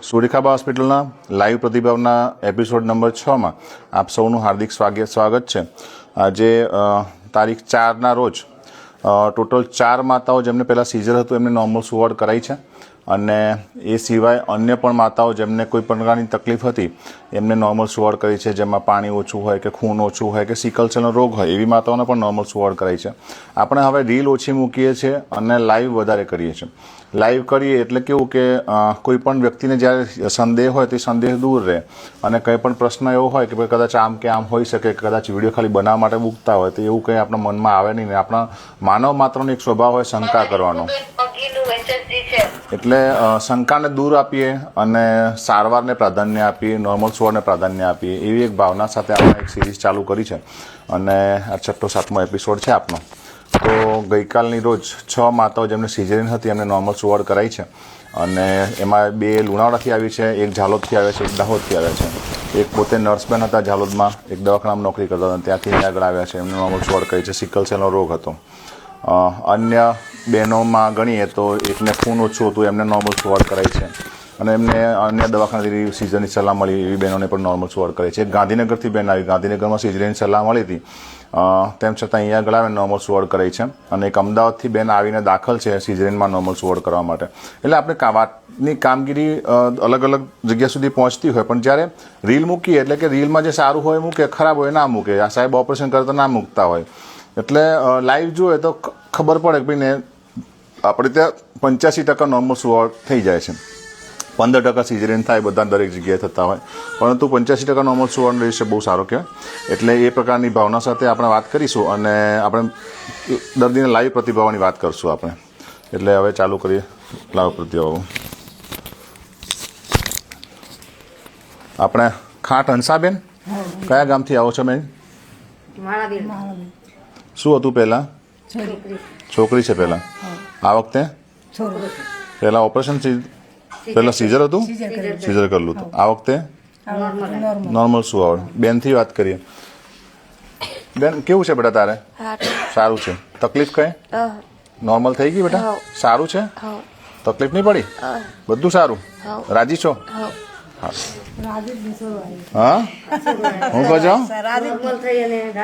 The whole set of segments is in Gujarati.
સુરેખાબા હોસ્પિટલના લાઈવ પ્રતિભાવના એપિસોડ નંબર 6માં આપ સૌનું હાર્દિક સ્વાગત છે. આજે તારીખ 4ના રોજ ટોટલ 4 માતાઓ જેમને પહેલાં સીઝર હતું એમને નોર્મલ સુવાડ કરાઈ છે અને એ સિવાય અન્ય પણ માતાઓ જેમને કોઈ પ્રકારની તકલીફ હતી એમને નોર્મલ સુવાડ કરી છે, જેમાં પાણી ઓછું હોય કે ખૂન ઓછું હોય કે સિકલ સેલનો રોગ હોય એવી માતાઓને પણ નોર્મલ સુવાડ કરાઈ છે. આપણે હવે રીલ ઓછી મૂકીએ છીએ અને લાઈવ વધારે કરીએ છીએ. લાઈવ કરીએ એટલે કેવું કે કોઈ પણ વ્યક્તિને જ્યારે સંદેહ હોય તો એ સંદેહ દૂર રહે અને કંઈ પણ પ્રશ્ન એવો હોય કે ભાઈ કદાચ આમ કે આમ હોઈ શકે, કદાચ વિડીયો ખાલી બનાવવા માટે મૂકતા હોય તો એવું કંઈ આપણા મનમાં આવે નહીં. આપણા માનવ માત્રનો એક સ્વભાવ હોય શંકા કરવાનો, એટલે શંકાને દૂર આપીએ અને સારવારને પ્રાધાન્ય આપીએ, નોર્મલ સુવાડને પ્રાધાન્ય આપીએ એવી એક ભાવના સાથે આપણે એક સિરીઝ ચાલુ કરી છે અને આ 6મો 7મો એપિસોડ છે આપનો. તો ગઈકાલની રોજ 6 માતાઓ જેમને સિઝેરિયન હતી એમને નોર્મલ સુવાડ કરાઈ છે અને એમાં 2 લુણાવાડાથી આવી છે, એક ઝાલોદથી આવે છે, એક દાહોદથી આવ્યા છે. એક પોતે નર્સબેન હતા ઝાલોદમાં, એક દવાખાનામાં નોકરી કરતા હતા, ત્યાંથી અહીંયા આગળ આવ્યા છે, એમને નોર્મલ સુવાડ કરી છે. સિકલ સેલનો રોગ હતો. અન્ય બહેનોમાં ગણીએ તો એકને ખૂન ઓછું હતું એમને નોર્મલ સુવાડ કરાઈ છે અને એમને અન્ય દવાખાનાથી સિઝરની સલાહ મળી એવી બહેનોને પણ નોર્મલ સુવાડ કરાઈ છે. ગાંધીનગરથી બહેન આવી, ગાંધીનગરમાં સિઝરની સલાહ મળી હતી, તેમ છતાં અહીંયા આગળ આવે નોર્મલ સુવાડ કરાઈ છે અને એક અમદાવાદથી બેન આવીને દાખલ છે સિઝરીનમાં નોર્મલ સુવાડ કરવા માટે. એટલે આપણે વાતની કામગીરી અલગ અલગ જગ્યા સુધી પહોંચતી હોય, પણ જ્યારે રીલ મૂકીએ એટલે કે રીલમાં જે સારું હોય મૂકે, ખરાબ હોય ના મૂકે. આ સાહેબ ઓપરેશન કરતા ના મૂકતા હોય, એટલે લાઈવ જોઈએ તો ખબર પડે કે ભાઈ આપણે ત્યાં 85% નોર્મલ સુવાડ થઈ જાય છે, 15% સિઝેરિયન થાય, બધા દરેક જગ્યાએ થતા હોય, પરંતુ 85% નોર્મલ સુવાડ રેશિયો બહુ સારો કહેવાય. એટલે એ પ્રકારની ભાવના સાથે આપણે વાત કરીશું અને આપણે દર્દીને લાઈવ પ્રતિભાવની વાત કરશું આપણે. એટલે હવે ચાલુ કરીએ લાઈવ પ્રતિભાવ. આપણે ખાટ હંસાબેન, કયા ગામથી આવો છો બેન? શું હતું પહેલાં? છોકરી છે પહેલાં. આ વખતે પહેલાં ઓપરેશન, પહેલાં સીઝર હતું, સીઝર કરેલું હતું. આ વખતે નોર્મલ સુવાડ. બેનથી વાત કરીએ. બેન કેવું છે બેટા તારે? સારું છે. તકલીફ કઈ? નોર્મલ થઈ ગઈ બેટા? સારું છે? તકલીફ નહીં પડી? બધું સારું? રાજી છો? હા, હું કહો છો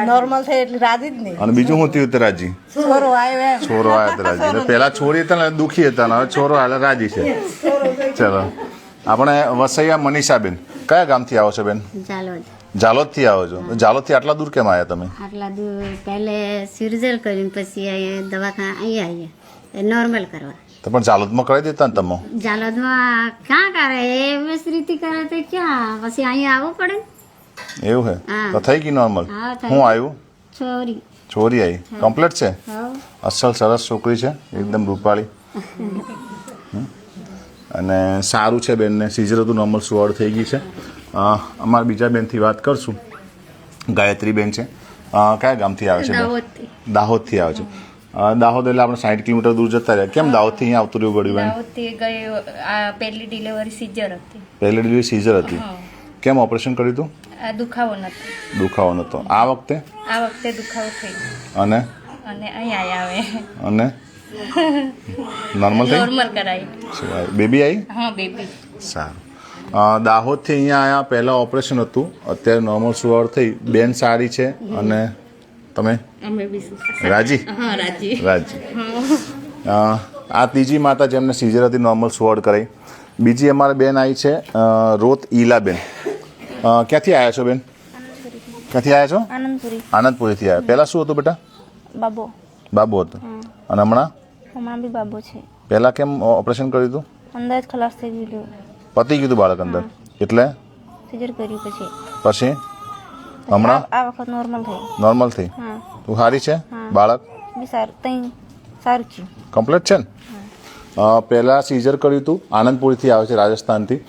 નોર્મલ થઈ એટલે રાજી જ નહીં. અને બીજું હું થયું રાજી? છોરો આવ્યો તો રાજી. પેલા છોરી હતા ને દુખી હતા ને હવે છોરો હાલે રાજી છે. ચલો, આપણે વસૈયા મનીષાબેન, કયા ગામથી આવો છો બેન? ઝાલોદથી આવો છો. ઝાલોદથી આટલા દૂર કેમ આવ્યા તમે? આટલા દૂર પહેલે સિર્જર કર્યું, પછી દવાખાના અહીંયા આવ્યા નોર્મલ કરવા. તો પણ ઝાલોદમાં કરી દેતા ને તમે? ઝાલોદમાં ક્યાં કરે, એ બસ રીતે કરે તો ક્યાં, પછી અહીંયા આવવું પડે. એવું હે? તો થઈ ગઈ નોર્મલ? હું આવ્યું? છોરી આવી. કમ્પ્લીટ છે? અસલ સરસ છોકરી છે, એકદમ રૂપાળી અને સારું છે. બેનને સીઝર હતું, નોર્મલ સુવાડ થઈ ગઈ છે. અમારા બીજા બેનથી વાત કરશું. ગાયત્રી બેન છે, કયા ગામથી આવે છે? દાહોદથી આવે છે. દાહોદ એટલે આપણે 60 કિલોમીટર દૂર જતા રહ્યા. કેમ દાહોદથી અહીંયા આવતું રહ્યું ગળ્યું બેન? દાહોદથી ગઈ આ પહેલી ડિલિવરી સીઝર હતી. પહેલી ડિલિવરી સીઝર હતી. કેમ ઓપરેશન કર્યું હતું? દુખાવો નતો. દુખાવો નતો. આ વખતે? આ વખતે દુખાવો થઈ ગયો અને અહીંયા આવે અને નોર્મલ થઈ? નોર્મલ કરાવી. બેબી આવી? હા, બેબી. સારું. દાહોદથી અહીંયા આવ્યા, પહેલાં ઓપરેશન હતું, અત્યારે નોર્મલ સુવાડ થઈ. બેન સારી છે અને તમે અમે બી રાજી? હા, રાજી. આ ત્રીજી માતા જેમને સીઝર હતી, નોર્મલ સુવાડ કરાઈ. બીજી અમારે બેન આવી છે રોત ઈલાબેન. ક્યાંથી આવ્યા છો બેન? ક્યાંથી આવ્યા છો? આનંદપુરીથી આવ્યા. પહેલાં શું હતું બેટા? બાબો હતો. અને હમણાં બી બાબો છે. પહેલાં કેમ ઓપરેશન કર્યું હતું? અંદર જ ખલાસ થઈ ગયું. પતી ગયું હતું બાળક અંદર, એટલે સીઝર કર્યું પછી હમણાં આ વખત નોર્મલ થઈ. તું સારી છે? બાળક બી સારું છે, કમ્પ્લીટ છે ને? પહેલાં સીઝર કર્યું હતું, આનંદપુરીથી આવે છે, રાજસ્થાનથી.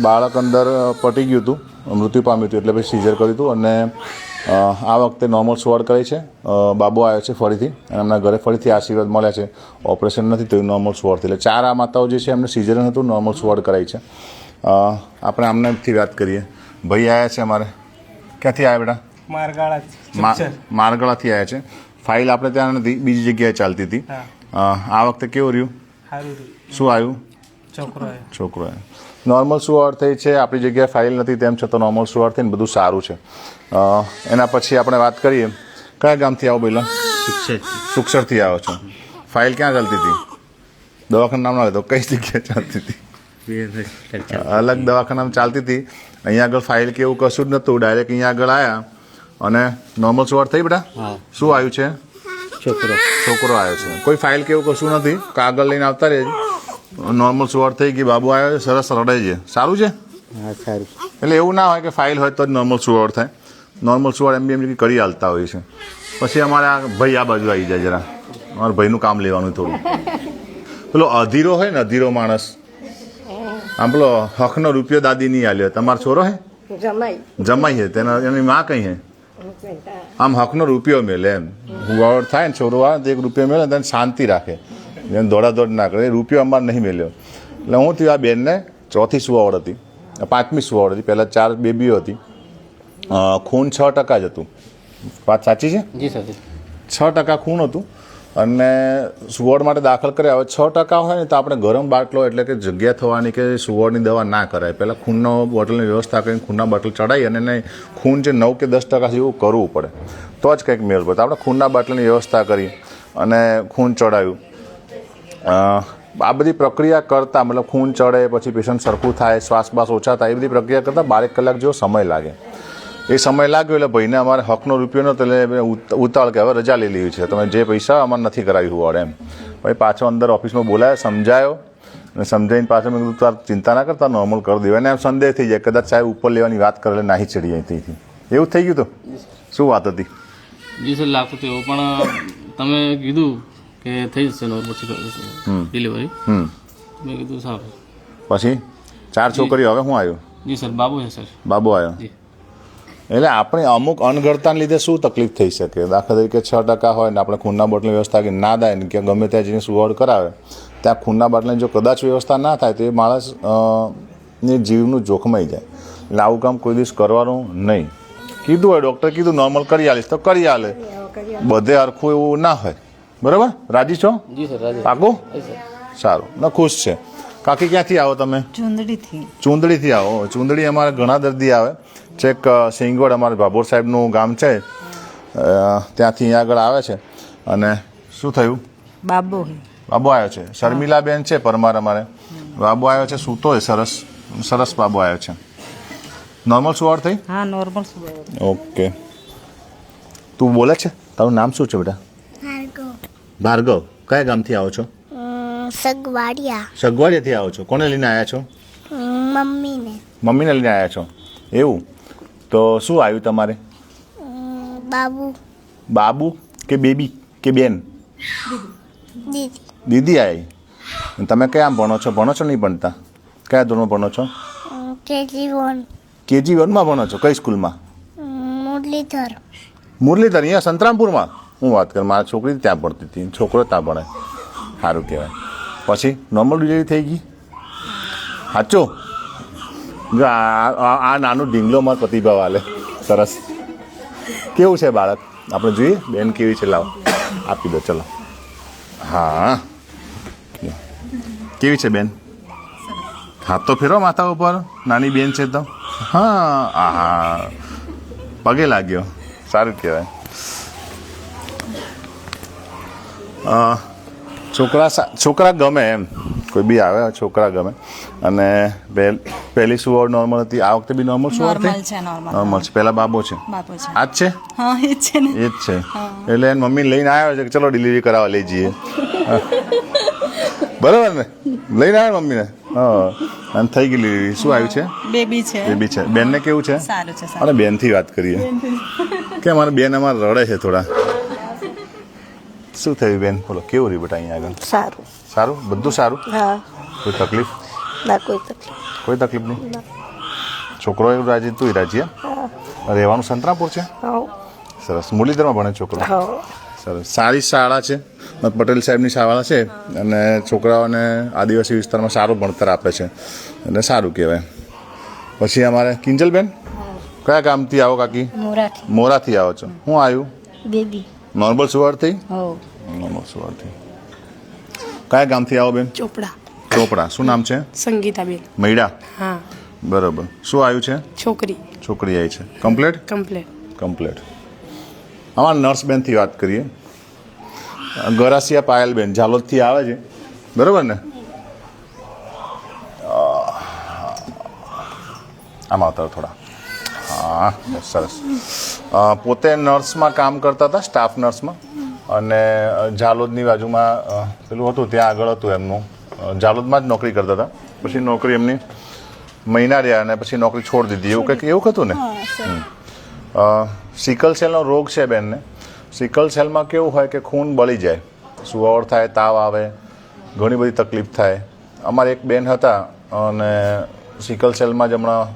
બાળક અંદર પટી ગયું હતું, મૃત્યુ પામ્યું હતું, એટલે પછી સીઝર કર્યું હતું અને આ વખતે નોર્મલ સુવાડ કરાઈ છે. બાબો આવ્યો છે ફરીથી અને એમના ઘરે ફરીથી આશીર્વાદ મળ્યા છે. ઓપરેશન નથી થયું, નોર્મલ સુવાડ થઈ. એટલે 4 આ માતાઓ જે છે એમને સીઝર હતું, નોર્મલ સુવાડ કરાઈ છે. આપણે આમનાથી વાત કરીએ. ભાઈ આવ્યા છે અમારે. ક્યાંથી આવ્યા બેટા? મારગાળાથી આવ્યા છે. ફાઇલ આપણે ત્યાં નથી, બીજી જગ્યાએ ચાલતી હતી. આ વખતે કેવું રહ્યું? શું આવ્યું? છોકરો આવ્યો. નોર્મલ સુવાડ થઈ છે, આપણી જગ્યાએ ફાઇલ નથી, તેમ છતાં નોર્મલ સુવાડ થઈને બધું સારું છે. એના પછી આપણે વાત કરીએ, કયા ગામથી આવો પહેલાં? સુક્ષરથી આવો છો. ફાઇલ ક્યાં ચાલતી હતી? દવાખાનું નામ ના લેતો, કઈ જગ્યાએ ચાલતી હતી? અલગ દવાખાનામાં ચાલતી હતી. અહીંયા આગળ ફાઇલ કે એવું કશું જ નહોતું, ડાયરેક્ટ અહીંયા આગળ આવ્યા અને નોર્મલ સુવાડ થઈ બેટા? શું આવ્યું છે? છોકરો આવ્યો છે. કોઈ ફાઇલ કે એવું કશું નથી, કાગળ લઈને આવતા રહેજો. નોર્મલ સુવાડ થઈ ગઈ, બાબુ આવ્યો છે, સરસ રડાઈ છે. સારું છે? એટલે એવું ના હોય કે ફાઇલ હોય તો જ નોર્મલ સુવાડ થાય. નોર્મલ સુવાડ એમ કરી હાલતા હોય છે. પછી અમારા ભાઈ આ બાજુ આવી જાય જરા, અમારા ભાઈનું કામ લેવાનું થોડું. પેલો અધીરો હોય ને, અધીરો માણસ, આમ પેલો હકનો રૂપિયો દાદી નહીં આલ્યો. તમારો છોરો હે? જમાઈ હે. એની માં કઈ હે? આમ હકનો રૂપિયો મેલે એમ. હુવાવડ થાય ને છોરો આવે તો 1 રૂપિયો મેલે તેને શાંતિ રાખે, એને દોડાદોડ ના કરે. રૂપિયો અમારે નહીં મેલ્યો. એટલે હું થયું, આ બેનને 4થી સુવાવડ હતી, 5મી સુવાવડ હતી. પહેલાં 4 બેબીઓ હતી. ખૂન 6% જ હતું. વાત સાચી છે? 6% ખૂન હતું. અને સુવડ માટે દાખલ કર્યા. હવે 6% હોય ને તો આપણે ગરમ બાટલો એટલે કે જગ્યા થવાની કે સુવડની દવા ના કરાય. પહેલાં ખૂનનો બોટલની વ્યવસ્થા કરીને ખૂનના બોટલ ચડાવી અને એને ખૂન જે 9 કે 10% જેવું કરવું પડે તો જ કંઈક મેળ પડે. આપણે ખૂનના બાટલાની વ્યવસ્થા કરી અને ખૂન ચડાવ્યું. આ બધી પ્રક્રિયા કરતાં, મતલબ ખૂન ચડે પછી પેશન્ટ સરખું થાય, શ્વાસ બાસ ઓછા થાય, એ બધી પ્રક્રિયા કરતાં 12 કલાક જેવો સમય લાગે. એ સમય લાગ્યો એટલે ભાઈને અમારે હકનો રૂપિયો નહોતો એટલે ઉતાવળ કે હવે રજા લઈ લેવી છે, તમે જે પૈસા અમારે નથી કરાવી હોવાડે એમ. પછી પાછો અંદર ઓફિસમાં બોલાયો, સમજાયો અને સમજાવીને પાછો મેં કીધું તાર ચિંતા ના કરતા, નોર્મલ કરી દેવાય. એને એમ સંદેહ થઈ જાય કદાચ સાહેબ ઉપર લેવાની વાત કરે નાહી ચડી અહીંથી. એવું થઈ ગયું. તો શું વાત હતી? જી સર, લાગતું હતું પણ તમે કીધું કે થઈ જશે નોર્મલ ડિલિવરી. મેં કીધું સારું. પછી 4 છોકરીઓ, હવે શું આવ્યું? જી સર, બાબુ છે સર. બાબુ આવ્યો. એટલે આપણે અમુક અણઘડતાને લીધે શું તકલીફ થઈ શકે? દાખલા તરીકે 6% હોય ને આપણે ખૂનના બોટલની વ્યવસ્થા કે ના થાય ને કે ગમે ત્યાં જઈને સુવાડ કરાવે, ત્યાં ખૂનના બોટલની જો કદાચ વ્યવસ્થા ના થાય તો એ માણસ ને જીવનું જોખમાઈ જાય. એટલે આવું કામ કોઈ દિવસ કરવાનું નહીં. કીધું હોય ડૉક્ટર કીધું નોર્મલ કરી આલીશ તો કરી આલે, બધે હરખું એવું ના હોય. બરાબર? રાજી છો? જી સર, રાજી. પાકું? સારું ના, ખુશ છે. કાકી ક્યાંથી આવો તમે? ચુંદડીથી આવો. ચુંદડી અમારે ઘણા દર્દી આવે. છેક સિંગવડ અમારે ભાભોર સાહેબનું ગામ છે, ત્યાંથી અહીંયા આગળ આવે છે. અને શું થયું? બાબુ આવ્યો છે. શર્મિલાબેન છે પરમાર અમારે. બાબુ આવ્યો છે, સૂતો હોય. સરસ બાબુ આવ્યો છે. નોર્મલ સુવાડ થઈ? હા, નોર્મલ સુવાડ. ઓકે. તું બોલે છે? તારું નામ શું છે બેટા? ભાર્ગવ. કયા ગામથી આવો છો? સગવાડિયાથી આવો છો. કોને લઈને આવ્યા છો? મમ્મીને લઈને આવ્યા છો. એવું? તો શું આવ્યું તમારે? બાબુ કે બેબી કે બેન? દીદી આવી. તમે કયા ભણો છો? ભણો છો નહીં ભણતા? કયા ધોરણમાં ભણો છો? KG 1માં ભણો છો. કઈ સ્કૂલમાં? મુરલીધર. અહીંયા સંતરામપુરમાં? હું વાત કરું, મારા છોકરી ત્યાં ભણતી હતી, છોકરો ત્યાં ભણે. સારું કહેવાય. પછી નોર્મલ ડિલિવરી થઈ ગઈ? સાચું? આ નાનું ઢીંગલો મારો પ્રતિભાવ આલે. સરસ. કેવું છે બાળક? આપણે જોઈએ બેન કેવી છે. લાવો આપી દો. ચલો. હા, કેવી છે બેન? હાથ તો ફેરો માથા ઉપર. નાની બેન છે તો. હા, પગે લાગ્યો. સારું કહેવાય. છોકરા ગમે એમ, કોઈ બી આવે છોકરા ગમે. અને પહેલી સુવાડ નોર્મલ હતી, આ વખતે બી નોર્મલ સુવાડ થઈ? નોર્મલ છે. પહેલા બાબો છે? આ જ છે. એ જ છે. એટલે એની મમ્મી લઈને આવ્યો છે કે ચલો ડિલિવરી કરાવવા લઈ જઈએ. બરાબર ને? લઈને આવ્યો મમ્મીને. હા, અને થઈ ગઈ ડિલિવરી. શું આવ્યું છે? બેબી છે. બેનને કેવું છે? અને બેનથી વાત કરીએ કે અમારે બેન અમારે રડે છે થોડા. શું થયું બેન? બોલો, કેવું રહ્યું બેટા અહીંયા આગળ? સારું. બધું સારું? કોઈ તકલીફ? કોઈ તકલીફ નહીં. છોકરો એવું રાજી, તું રાજી? રહેવાનું સંતરામપુર છે? સરસ. મુરલીધરમાં ભણે છોકરો? સરસ. સારી શાળા છે, પટેલ સાહેબની શાળા છે અને છોકરાઓને આદિવાસી વિસ્તારમાં સારું ભણતર આપે છે એટલે સારું કહેવાય. પછી અમારે કિંજલબેન, કયા ગામથી આવો કાકી? મોરાથી આવો છો. શું આવ્યું? બેબી. નોર્મલ સુવાડ થઈ? નોર્મલ સુવાડ થઈ. કયા ગામથી આવો બેન? ચોપડા. શું નામ છે? સંગીતાબેન. મૈડા. હા. બરાબર. શું આવ્યું છે? છોકરી. છોકરી આવી છે. કમ્પ્લેટ? કમ્પ્લેટ. અમારા નર્સબેનથી વાત કરીએ. ગરાસિયા પાયલબેન ઝાલોદથી આવે છે, બરાબર ને? આમ આવતા થોડા. હા, સરસ. પોતે નર્સમાં કામ કરતા હતા, સ્ટાફ નર્સમાં, અને ઝાલોદની બાજુમાં પેલું હતું, ત્યાં આગળ હતું એમનું. ઝાલોદમાં જ નોકરી કરતા હતા. પછી નોકરી એમની મહિના રહ્યા અને પછી નોકરી છોડી દીધી. એવું કંઈક એવું હતું ને? સિકલ સેલનો રોગ છે બેનને. સિકલ સેલમાં કેવું હોય કે ખૂન બળી જાય, સુવાવડ થાય, તાવ આવે, ઘણી બધી તકલીફ થાય. અમારે એક બેન હતા અને સિકલ સેલમાં જ હમણાં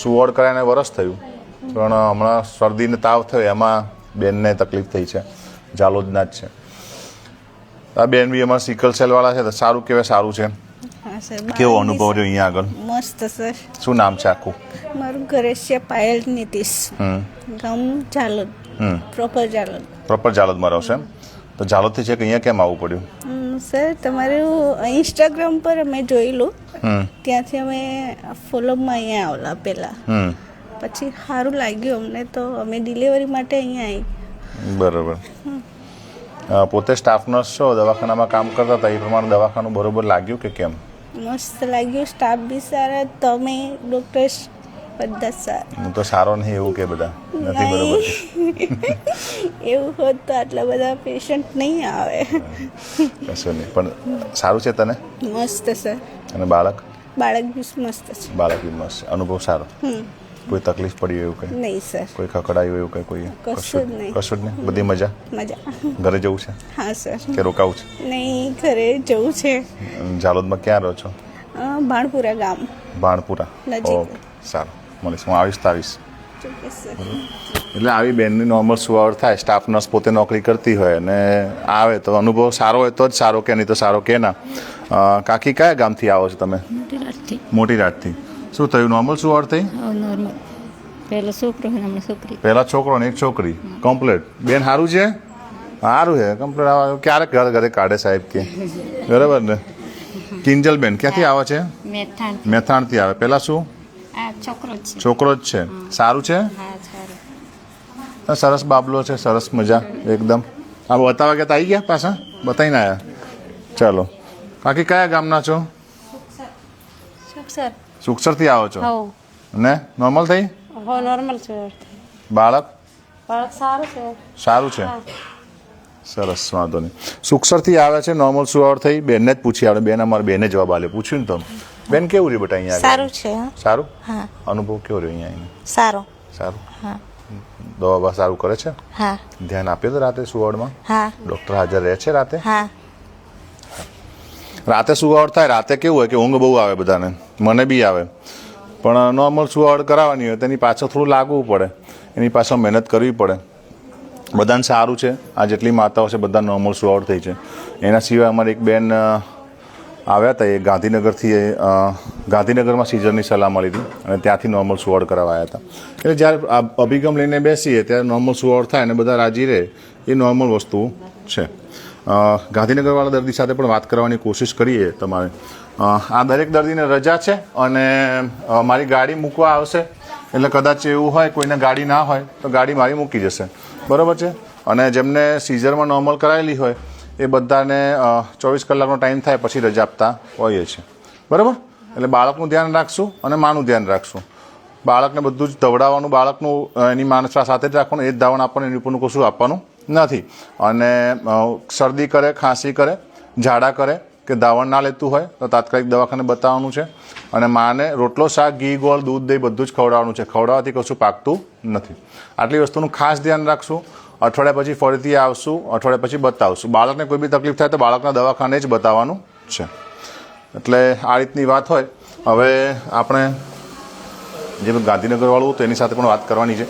સુવાવડ કરાઈને વરસ થયું, પણ હમણાં શરદીને તાવ થયો, એમાં બેનને તકલીફ થઈ છે. ઝાલોદના જ છે આ બેન. બી અમારા સિકલ સેલવાળા છે. તો સારું કહેવાય, સારું છે. હા સર. કેવો અનુભવ રહ્યો અહીંયા આગળ? મસ્ત સર. શું નામ છે આખું? મારું ગરેશિયા પાયલ નીતિશ, ગામ ઝાલોદ, પ્રોપર ઝાલોદ. પ્રોપર ઝાલોદમાં રહો છો એમ? તો ઝાલોદથી છે કે અહીંયા કેમ આવવું પડ્યું? સર તમારું ઇન્સ્ટાગ્રામ પર અમે જોયેલું, ત્યાંથી અમે ફોલોમાં અહીંયા આવેલા પહેલાં. પછી સારું લાગ્યું અમને, તો અમે ડિલિવરી માટે અહીંયા આવી. બરાબર. પોતે સ્ટાફ નર્સ છો, દવાખાનામાં કામ કરતા હતા, એ પ્રમાણે દવાખાનું બરોબર લાગ્યું કે કેમ? મસ્ત લાગ્યું. સ્ટાફ બી સારા, તમે ડૉક્ટર્સ બધા સારા. હું તો સારો નહીં એવું કે બધા નથી, બરોબર? એવું હોત તો આટલા બધા પેશન્ટ નહીં આવે. કશું નહીં, પણ સારું છે તને? મસ્ત સર. અને બાળક? બાળક બી મસ્ત છે. બાળક બી મસ્ત છે. અનુભવ સારો? કોઈ તકલીફ પડી એવું કંઈ? નહીં સર. કોઈ ખખડાયું એવું કંઈ? કોઈ કશું જ નહીં. કશું જ નહીં. બધી મજા? મજા. ઘરે જવું છે હા સર. કે રોકાવું છે? નહીં, ઘરે જવું છે. ઝાલોદમાં ક્યાં રહો છો? ભાણપુરા ગામ. ભાણપુરા. નજીક. ઓકે, સારું. મળીશ. હું આવીશ. ચોક્કસ સર. એટલે આવી બેનની નોર્મલ સુવાવડ થાય, સ્ટાફ નર્સ પોતે નોકરી કરતી હોય અને આવે તો અનુભવ સારો હોય તો જ સારો, કે નહીં તો સારો કે ના. કાકી કયા ગામથી આવો છો તમે? મોટી રાતથી. શું થયું? નોર્મલ સુવાવડ થઈ? નોર્મલ. પહેલો છોકરો અને હમણાં છોકરી. પહેલા છોકરો ને એક છોકરી. કમ્પ્લેટ. બેન સારું છે? સારું છે. કમ્પ્લેટ. ક્યારેક ઘરે ઘરે કાઢે સાહેબ કે, બરાબર ને? કિંજલબેન ક્યાંથી આવે છે? મેથાણથી આવે. પહેલા શું? છોકરો જ છે. સારું છે? સરસ બાબલો છે, સરસ મજા એકદમ. આ બતાવવા ગયા આવી ગયા પાછા? બતાવીને આવ્યા. ચાલો. કાકી કયા ગામના છો? સુખસરથી આવો છો ને? નોર્મલ થઈ? નોર્મલ છે. બાળક સારું છે. સારું છે. સરસ, વાંધો નહીં. સુખસરથી આવે છે, નોર્મલ સુવાવડ થઈ. બેનને જ પૂછી આપણે. બેન અમારે બેને જવાબ આલે. પૂછ્યું ને તમે? બેન કેવું રહ્યું બેટા અહીંયા? સારું છે. સારું. હા. અનુભવ કેવો રહ્યો અહીંયા આવીને? સારો. સારું. હા. દવા બા સારું કરે છે? હા. ધ્યાન આપ્યો તો રાતે સુવાવડમાં? હા. ડૉક્ટર હાજર રહે છે રાતે? હા. રાતે સુવાવડ થાય, રાતે કેવું હોય કે ઊંઘ બહુ આવે બધાને, મને બી આવે, પણ નોર્મલ સુવાવડ કરાવવાની હોય તેની પાછળ થોડું લાગવું પડે, એની પાછળ મહેનત કરવી પડે. બધાને સારું છે. આ જેટલી માતાઓ છે બધા નોર્મલ સુવાવડ થઈ છે. એના સિવાય અમારી એક બેન આવ્યા હતા, એ ગાંધીનગરમાં સીઝરની સલાહ મળી હતી અને ત્યાંથી નોર્મલ સુવાવડ કરાવવા આવ્યા હતા. એટલે જ્યારે આ અભિગમ લઈને બેસીએ ત્યારે નોર્મલ સુવાવડ થાય અને બધા રાજી રહે, એ નોર્મલ વસ્તુ છે. ગાંધીનગરવાળા દર્દી સાથે પણ વાત કરવાની કોશિશ કરીએ તમારે. આ દરેક દર્દીને રજા છે અને મારી ગાડી મૂકવા આવશે, એટલે કદાચ એવું હોય કોઈને ગાડી ના હોય તો ગાડી મારી મૂકી જશે, બરાબર છે? અને જેમને સીઝરમાં નોર્મલ કરાયેલી હોય એ બધાને 24 કલાકનો ટાઈમ થાય પછી રજા આપતા હોઈએ છીએ, બરાબર? એટલે બાળકનું ધ્યાન રાખશું અને માનું ધ્યાન રાખશું. બાળકને બધું જ ધવડાવવાનું, બાળકનું એની માનસા સાથે જ રાખવાનું, એ જ ધાવણ આપવાનું, એની ઉપરનું કશું આપવાનું નથી. અને શરદી કરે, ખાંસી કરે, ઝાડા કરે કે ધાવણ ના લેતું હોય તો તાત્કાલિક દવાખાને બતાવવાનું છે. અને માને રોટલો, શાક, ઘી, ગોળ, દૂધ, દહીં બધું જ ખવડાવવાનું છે. ખવડાવવાથી કશું પાકતું નથી. આટલી વસ્તુનું ખાસ ધ્યાન રાખશું. અઠવાડિયા પછી ફરીથી આવશું, અઠવાડિયા પછી બતાવશું. બાળકને કોઈ બી તકલીફ થાય તો બાળકના દવાખાને જ બતાવવાનું છે. એટલે આ રીતની વાત હોય. હવે આપણે જે ગાંધીનગરવાળું હતું એની સાથે પણ વાત કરવાની છે.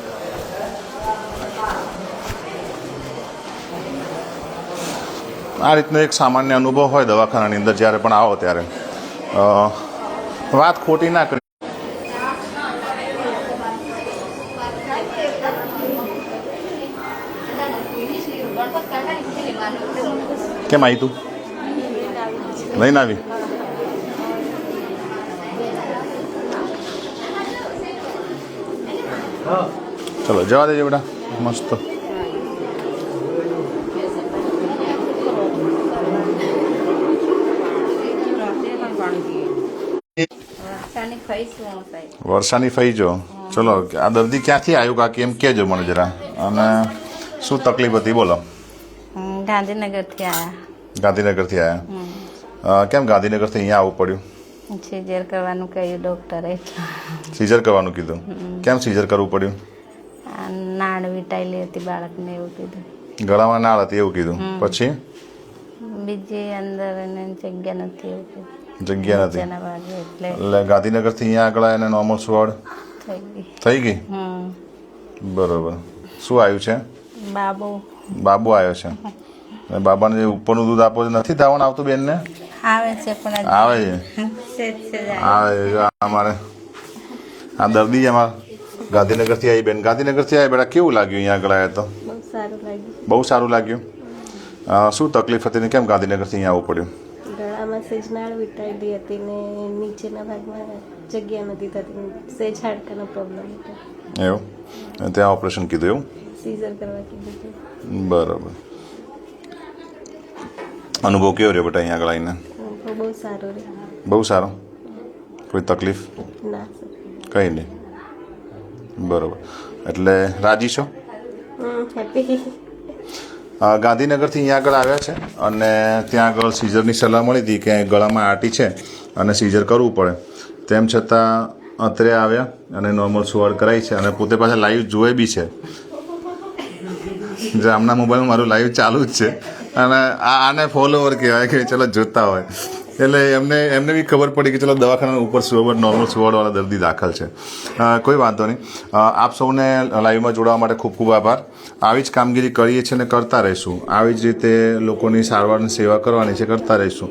આ રીતનો એક સામાન્ય અનુભવ હોય દવાખાનાની અંદર જ્યારે પણ આવો ત્યારે. વાત ખોટી ના કરી. કેમ આવી તું? લઈને આવી? ચલો જવા દેજો બેટા, મસ્ત. ચાની ખાઈશું હું સાહેબ. વર્ષાની ફઈ જો. ચલો આ દર્દી ક્યાંથી આવ્યું કાકી એમ કહેજો મને જરા, અને શું તકલીફ હતી બોલો. ગાંધીનગરથી આવ્યા. ગાંધીનગરથી આવ્યા. કેમ ગાંધીનગરથી અહીંયા આવવું પડ્યું? સિઝર કરવાનું કહ્યું ડૉક્ટરે. સીઝર કરવાનું કીધું. કેમ સીઝર કરવું પડ્યું? નાળ વીટાયેલી હતી બાળકને એવું કીધું. ગળામાં નાળ હતી એવું કીધું. પછી બીજી અંદર એને જગ્યા નથી એવું કીધું. જગ્યા નથી જેના બાજુ એટલે એટલે ગાંધીનગરથી અહીંયા આગળ એને નોર્મલ સુવાડ થઈ ગઈ. થઈ ગઈ. બરોબર. શું આવ્યું છે? બાબુ બાબુ આવ્યો છે. અને બાબાને જે ઉપરનું દૂધ આપો છો નથી ધાવણ આવતું બેનને? આવે છે પણ આવે છે. સેજ સેજ આવે છે. જો અમારે આ દર્દી અમારે ગાંધીનગરથી આવી બેન. ગાંધીનગરથી આવી બેટા, કેવું લાગ્યું અહીંયા આગળ આવ્યા તો? બહુ સારું લાગ્યું. બહુ સારું લાગ્યું. શું તકલીફ હતી ને કેમ ગાંધીનગરથી અહીંયા આવવું પડ્યું? ગળામાં સેજ નાળ વીંટાયેલી હતી ને નીચેના ભાગમાં જગ્યા નથી થતી, સેજ હાડકાનો પ્રોબ્લેમ હતો. એવું? અને ત્યાં ઓપરેશન કીધું એવું? સીઝર કરવા કીધું હતું. બરાબર. અનુભવ કેવો રહ્યો બેટા અહીંયા આગળ આવીને? બહુ સારું રહ્યું. બહુ સારો. કોઈ તકલીફ? ના સર. કંઈ નહીં. બરાબર. એટલે રાજી છો? હેપી. ગાંધીનગરથી અહીંયા આગળ આવ્યા છે અને ત્યાં આગળ સીઝરની સલાહ મળી હતી કે ગળામાં આટી છે અને સીઝર કરવું પડે. તેમ છતાં અત્રે આવ્યા અને નોર્મલ સુવાડ કરાવી છે અને પોતે પાછા લાઈવ જોઈ બી છે. જે આમના મોબાઈલમાં મારું લાઈવ ચાલુ જ છે અને આને ફોલોવર કહેવાય કે ચલો જોતા હોય. એટલે એમને બી ખબર પડી કે ચલો દવાખાના ઉપર સુવાડ નોર્મલ સુવાડવાળા દર્દી દાખલ છે. કોઈ વાંધો નહીં. આપ સૌને લાઈવમાં જોડાવા માટે ખૂબ ખૂબ આભાર. આવી જ કામગીરી કરીએ છીએ અને કરતા રહીશું. આવી જ રીતે લોકોની સારવારની સેવા કરવાની છે, કરતા રહીશું.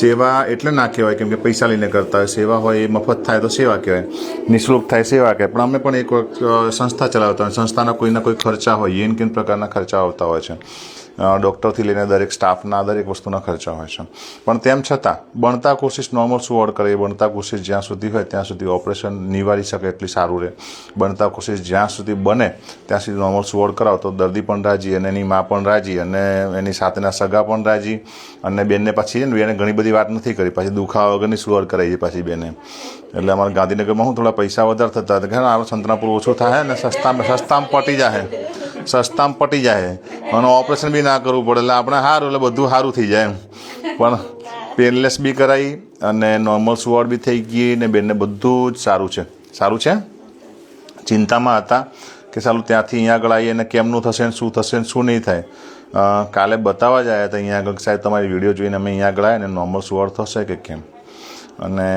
સેવા એટલે ના કહેવાય કેમ કે પૈસા લઈને કરતા હોય. સેવા હોય એ મફત થાય તો સેવા કહેવાય, નિઃશુલ્ક થાય સેવા કહેવાય. પણ અમે પણ એક સંસ્થા ચલાવતા હોય, સંસ્થાના કોઈના કોઈ ખર્ચા હોય, એન કેન પ્રકારના ખર્ચા આવતા હોય છે. ડૉક્ટરથી લઈને દરેક સ્ટાફના દરેક વસ્તુના ખર્ચા હોય છે. પણ તેમ છતાં બનતા કોશિશ નોર્મલ સુવાડ કરે, બનતા કોશિશ જ્યાં સુધી હોય ત્યાં સુધી ઓપરેશન નિવારી શકે એટલી સારું રહે. બનતા કોશિશ જ્યાં સુધી બને ત્યાં સુધી નોર્મલ સુવાડ કરાવો તો દર્દી પણ રાજી અને એની મા પણ રાજી અને એની સાથેના સગા પણ રાજી. અને બેનને પાછી બેને ઘણી બધી વાત નથી કરી, પાછી દુખાવા વગરની સુવાડ કરાવી છે પાછી બેને. એટલે અમારા ગાંધીનગરમાં હું થોડા પૈસા વધારે થતા હતા કે આ સંતનાપુર ઓછું થાય ને સસ્તામાં પટી જાય, સસ્તામાં પટી જાય અને ઓપરેશન બી ના કરવું પડે. એટલે આપણે સારું, એટલે બધું સારું થઈ જાય એમ. પણ પેનલેસ બી કરાવી અને નોર્મલ સુવાડ બી થઈ ગઈ ને બેનને બધું જ સારું છે. સારું છે. ચિંતામાં હતા કે સારું ત્યાંથી અહીંયા આગળ આવીએ અને કેમનું થશે ને શું થશે ને શું નહીં થાય. કાલે બતાવવા જ આવ્યા હતા અહીંયા આગળ સાહેબ તમારી વિડીયો જોઈને અમે અહીંયા આગળ આવ્યા ને નોર્મલ સુવાડ થશે કે કેમ. અને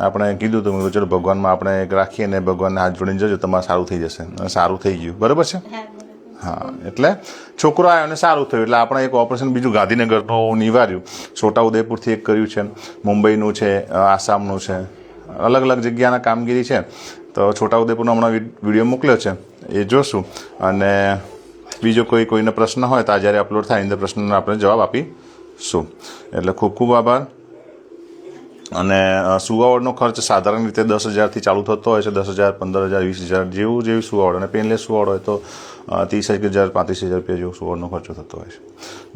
આપણે કીધું હતું ચલો ભગવાનમાં આપણે એક રાખીએ ને ભગવાનને હાથ જોડીને જજો તમારે સારું થઈ જશે. અને સારું થઈ ગયું. બરાબર છે. હા, એટલે છોકરો આવ્યો અને સારું થયું. એટલે આપણે એક ઓપરેશન બીજું ગાંધીનગરનું નિવાર્યું. છોટાઉદેપુરથી એક કર્યું છે, મુંબઈનું છે, આસામનું છે, અલગ અલગ જગ્યાના કામગીરી છે. તો છોટાઉદેપુરનો હમણાં વિડીયો મોકલ્યો છે, એ જોશું. અને બીજો કોઈને પ્રશ્ન હોય તો આ જ્યારે અપલોડ થાય અંદર પ્રશ્નનો આપણે જવાબ આપીશું. એટલે ખૂબ ખૂબ આભાર. અને સુવાવડનો ખર્ચ સાધારણ રીતે 10,000થી ચાલુ થતો હોય છે. 10,000, 15,000, 20,000 જેવી સુવાવડ. અને પેનલેસ સુવાવડ હોય તો 30,000, 35,000 રૂપિયા જેવો સુવાવડનો ખર્ચો થતો હોય છે.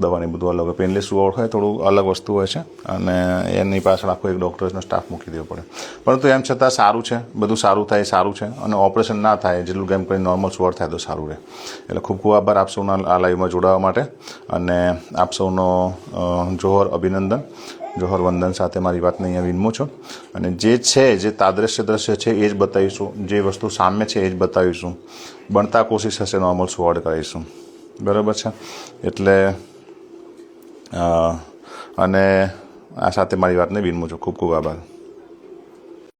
દવાની બધું અલગ હોય. પેનલેસ સુવાવડ હોય થોડું અલગ વસ્તુ હોય છે અને એની પાછળ આખો એક ડૉક્ટરનો સ્ટાફ મૂકી દેવો પડે. પરંતુ એમ છતાં સારું છે, બધું સારું થાય સારું છે. અને ઓપરેશન ના થાય જેટલું કેમ કરીને નોર્મલ સુવાવડ થાય તો સારું રહે. એટલે ખૂબ ખૂબ આભાર આપ સૌના આ લાઈવમાં જોડાવા માટે. અને આપ સૌનો જોહર અભિનંદન, જોહર વંદન સાથે મારી વાતને અહીંયા વિનમું છું. અને જે છે જે તાદ્રશ્ય દ્રશ્ય છે એ જ બતાવીશું, જે વસ્તુ સામે છે એ જ બતાવીશું. બનતા કોશિશ હશે નોર્મલ સુવાવડ કરીશું. બરાબર છે. એટલે અને આ સાથે મારી વાતને વિનમું છું. ખૂબ ખૂબ આભાર.